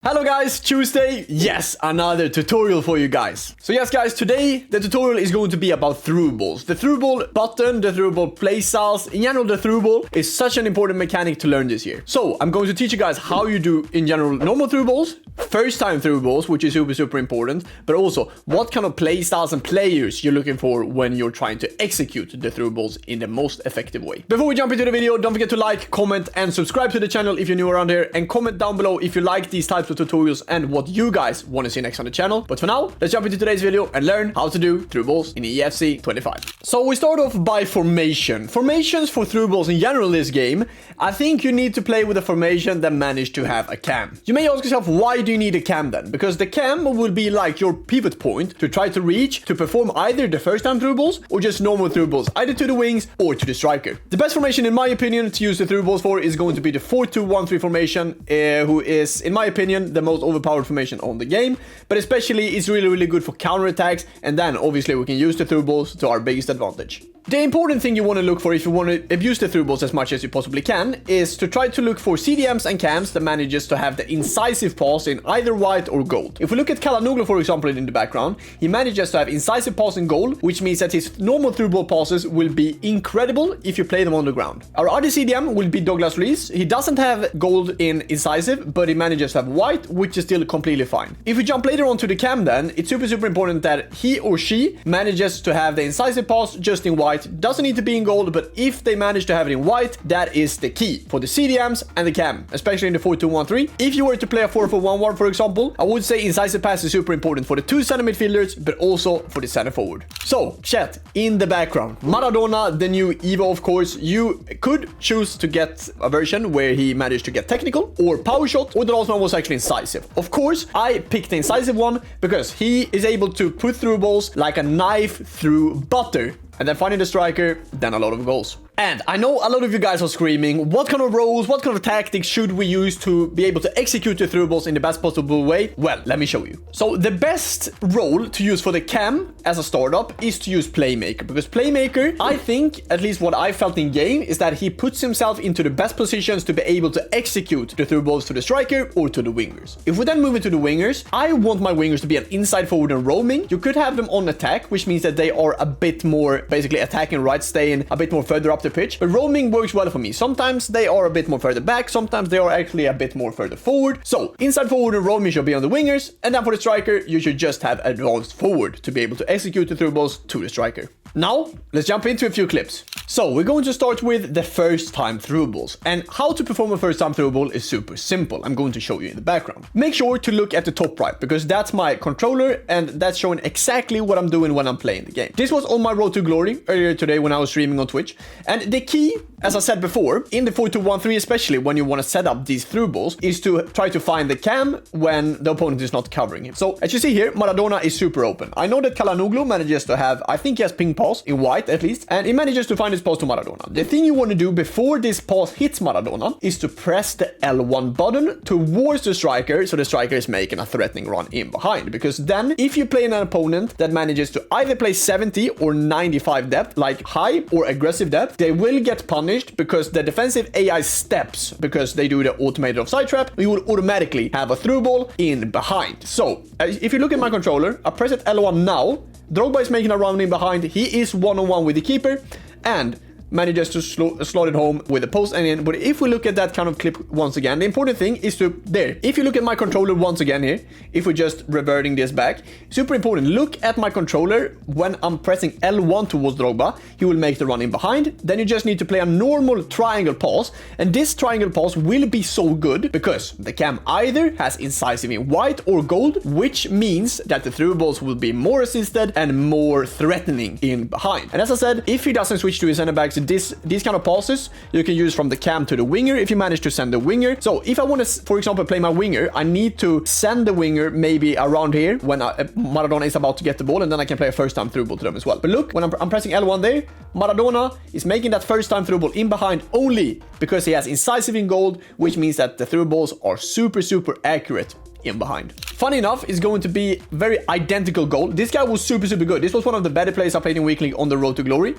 Hello guys, Tuesday, yes, another tutorial for you guys. So yes guys, today the tutorial is going to be about through balls. The through ball button, the through ball playstyles, in general the through ball is such an important mechanic to learn this year. So I'm going to teach you guys how you do in general normal through balls, first time through balls, which is super important, but also what kind of playstyles and players you're looking for when you're trying to execute the through balls in the most effective way. Before we jump into the video, don't forget to like, comment and subscribe to the channel if you're new around here, and comment down below if you like these types of tutorials and what you guys want to see next on the channel. But for now, let's jump into today's video and learn how to do through balls in EFC 25. So we start off by formation. Formations for through balls in general in this game, I think you need to play with a formation that managed to have a cam. You may ask yourself, why do you need a cam then? Because the cam will be like your pivot point to try to reach to perform either the first time through balls or just normal through balls, either to the wings or to the striker. The best formation in my opinion to use the through balls for is going to be the 4-2-1-3 formation, who is in my opinion the most overpowered formation on the game, but especially it's really good for counterattacks, and then obviously we can use the through balls to our biggest advantage. The important thing you want to look for if you want to abuse the through balls as much as you possibly can is to try to look for CDMs and cams that manages to have the incisive pass in either white or gold. If we look at Kalanoglu, for example, in the background, he manages to have incisive pass in gold, which means that his normal through ball passes will be incredible if you play them on the ground. Our other CDM will be Douglas Reese. He doesn't have gold in incisive, but he manages to have white, which is still completely fine. If we jump later on to the cam then, it's super important that he or she manages to have the incisive pass just in white. Doesn't need to be in gold, but if they manage to have it in white, that is the key for the CDMs and the cam, especially in the 4-2-1-3. If you were to play a 4-4-1-1, for example, I would say incisive pass is super important for the two center midfielders, but also for the center forward. So, chat, in the background, Maradona, the new Evo, of course, you could choose to get a version where he managed to get technical or power shot, or the last one was actually incisive. Of course, I picked the incisive one because he is able to put through balls like a knife through butter, and then finding the striker, then a lot of goals. And I know a lot of you guys are screaming, what kind of roles, what kind of tactics should we use to be able to execute the through balls in the best possible way? Well, let me show you. So the best role to use for the cam as a startup is to use Playmaker, because Playmaker, I think, at least what I felt in game, is that he puts himself into the best positions to be able to execute the through balls to the striker or to the wingers. If we then move into the wingers, I want my wingers to be an inside forward and roaming. You could have them on attack, which means that they are a bit more basically attacking right, staying a bit more further up the pitch, but roaming works well for me. Sometimes they are a bit more further back, sometimes they are actually a bit more further forward. So inside forward and roaming should be on the wingers, and then for the striker you should just have advanced forward to be able to execute the through balls to the striker. Now, let's jump into a few clips. So, we're going to start with the first time through balls. And how to perform a first time through ball is super simple. I'm going to show you in the background. Make sure to look at the top right, because that's my controller and that's showing exactly what I'm doing when I'm playing the game. This was on my road to glory earlier today when I was streaming on Twitch. And the key, as I said before, in the 4-2-1-3, especially when you want to set up these through balls, is to try to find the cam when the opponent is not covering him. So, as you see here, Maradona is super open. I know that Kalanoglu manages to have, I think he has ping pass in white at least, and he manages to find his pass to Maradona. The thing you want to do before this pass hits Maradona is to press the L1 button towards the striker, so the striker is making a threatening run in behind, because then if you play an opponent that manages to either play 70 or 95 depth, like high or aggressive depth, they will get punished because the defensive AI steps, because they do the automated offside trap. You will automatically have a through ball in behind. So if you look at my controller, I press it L1 now. Drogba is making a run in behind. He is one-on-one with the keeper and manages to slot it home with the post and in. But if we look at that kind of clip once again, the important thing is to there. If you look at my controller once again here, if we're just reverting this back, super important. Look at my controller when I'm pressing L1 towards Drogba. He will make the run in behind. Then you just need to play a normal triangle pass. And this triangle pass will be so good because the cam either has incisive in white or gold, which means that the through balls will be more assisted and more threatening in behind. And as I said, if he doesn't switch to his center backs, these kind of passes you can use from the cam to the winger if you manage to send the winger. So if I want to, for example, play my winger, I need to send the winger maybe around here when Maradona is about to get the ball, and then I can play a first time through ball to them as well. But look, when I'm pressing L1 there, Maradona is making that first time through ball in behind only because he has incisive in gold, which means that the through balls are super accurate in behind. Funny enough, it's going to be very identical goal. This guy was super good. This was one of the better players I played in weekly on the road to glory.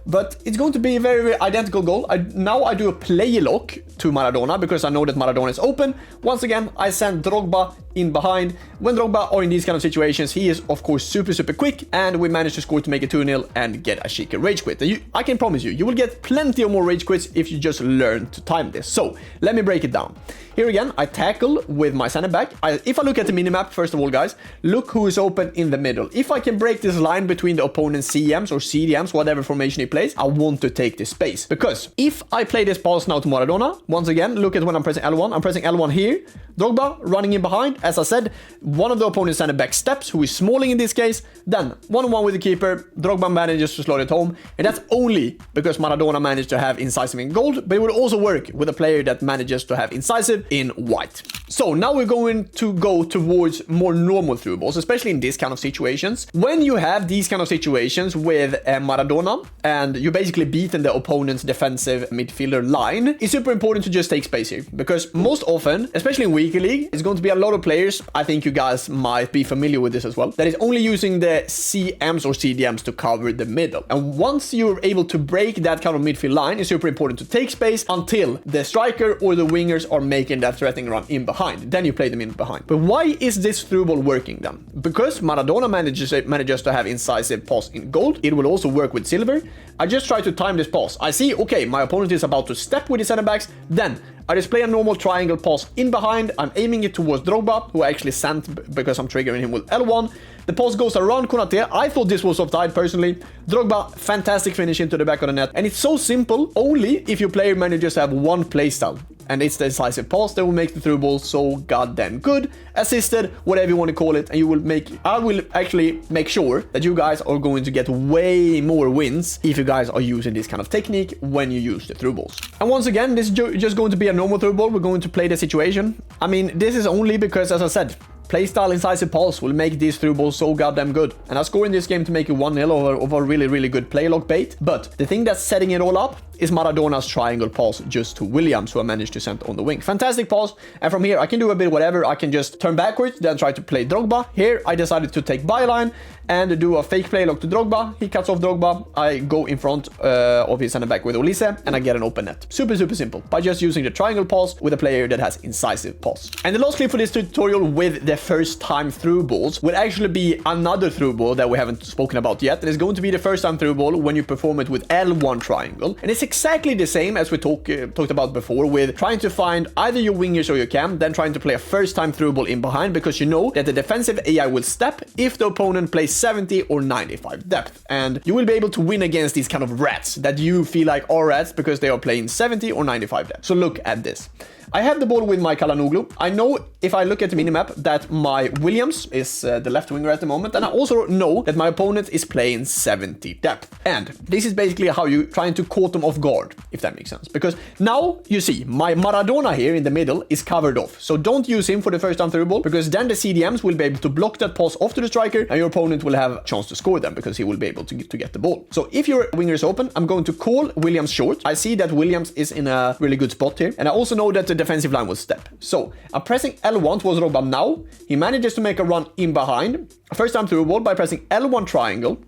But it's going to be a very identical goal. Now I do a play lock to Maradona because I know that Maradona is open. Once again, I send Drogba in behind. When Drogba are in these kind of situations, he is of course super quick, and we managed to score to make it 2-0 and get a chic rage quit. I can promise you, you will get plenty of more rage quits if you just learn to time this. So let me break it down. Here again, I tackle with my center back. If I look at the minimap, first of all, guys, look who is open in the middle. If I can break this line between the opponent's CMs or CDMs, whatever formation he plays, I want to take this space. Because if I play this pass now to Maradona, once again, look at when I'm pressing L1. I'm pressing L1 here. Drogba running in behind. As I said, one of the opponent's center back steps, who is smalling in this case. Then 1-on-1 with the keeper. Drogba manages to slot it home. And that's only because Maradona managed to have incisive in gold, but it will also work with a player that manages to have incisive in white. So now we're going to go towards more normal through balls, especially in this kind of situations. When you have these kind of situations with Maradona and you basically beaten the opponent's defensive midfielder line, it's super important to just take space here, because most often, especially in weekly league, it's going to be a lot of players, I think you guys might be familiar with this as well, that is only using the CMs or CDMs to cover the middle. And once you're able to break that kind of midfield line, it's super important to take space until the striker or the wingers are making that threatening run in behind. Then you play them in behind. But why is this through ball working then? Because Maradona manages to have incisive pass in gold. It will also work with silver. I just try to time this pass. I see, okay, my opponent is about to step with his center backs. Then I just play a normal triangle pass in behind. I'm aiming it towards Drogba, who I actually sent because I'm triggering him with L1. The pass goes around Konate. I thought this was offside personally. Drogba, fantastic finish into the back of the net. And it's so simple, only if your player manages to have one playstyle. And it's the decisive pass that will make the through ball so goddamn good, assisted, whatever you want to call it. And I will actually make sure that you guys are going to get way more wins if you guys are using this kind of technique when you use the through balls. And once again, this is just going to be a normal through ball. We're going to play the situation. I mean, this is only because, as I said, playstyle incisive pulse will make these through balls so goddamn good. And I score in this game to make it 1-0 over a really good play lock bait. But the thing that's setting it all up is Maradona's triangle pass just to Williams, who I managed to send on the wing. Fantastic pass. And from here, I can do a bit whatever. I can just turn backwards, then try to play Drogba. Here, I decided to take byline and do a fake play lock to Drogba. He cuts off Drogba. I go in front of his center back with Ollelito, and I get an open net. Super simple. By just using the triangle pass with a player that has incisive pass. And the last clip for this tutorial with the first time through balls will actually be another through ball that we haven't spoken about yet. And it's going to be the first time through ball when you perform it with L1 triangle. And it's exactly the same as we talked about before, with trying to find either your wingers or your cam, then trying to play a first time through ball in behind, because you know that the defensive AI will step if the opponent plays 70 or 95 depth. And you will be able to win against these kind of rats that you feel like are rats because they are playing 70 or 95 depth. So look at this. I have the ball with my Kalanoglu. I know if I look at the minimap that my Williams is the left winger at the moment. And I also know that my opponent is playing 70 depth. And this is basically how you trying to caught them off guard, if that makes sense. Because now you see my Maradona here in the middle is covered off. So don't use him for the first time through ball, because then the CDMs will be able to block that pass off to the striker, and your opponent will have a chance to score them because he will be able to get the ball. So if your winger is open, I'm going to call Williams short. I see that Williams is in a really good spot here. And I also know that the defensive line will step. So I'm pressing L1 towards Drogba now. He manages to make a run in behind. First time through ball by pressing L1 triangle.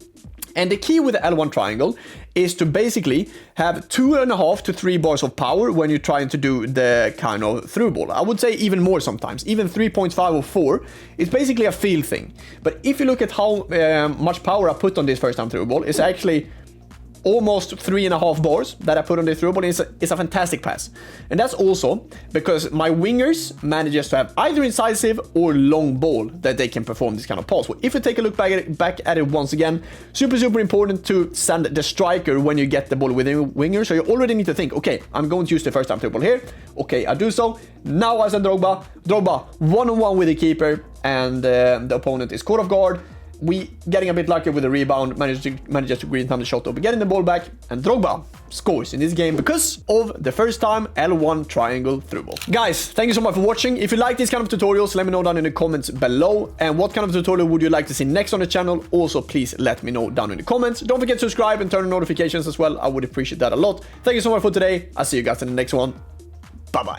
And the key with the L1 triangle is to basically have 2.5 to 3 bars of power when you're trying to do the kind of through ball. I would say even more sometimes, even 3.5 or 4. It's basically a feel thing. But if you look at how much power I put on this first time through ball, it's actually almost 3.5 bars that I put on the through ball. It's a fantastic pass. And that's also because my wingers manages to have either incisive or long ball that they can perform this kind of pass. Well, if you take a look back at it once again, super important to send the striker when you get the ball within winger. So you already need to think, okay, I'm going to use the first time through ball here. Okay, I do so. Now I send Drogba. Drogba one-on-one with the keeper, and the opponent is caught off guard. We getting a bit lucky with the rebound, manages to green thumb the shot over, getting the ball back, and Drogba scores in this game because of the first time L1 triangle through ball. Guys, thank you so much for watching. If you like these kind of tutorials, let me know down in the comments below. And what kind of tutorial would you like to see next on the channel? Also, please let me know down in the comments. Don't forget to subscribe and turn on notifications as well. I would appreciate that a lot. Thank you so much for today. I'll see you guys in the next one. Bye-bye.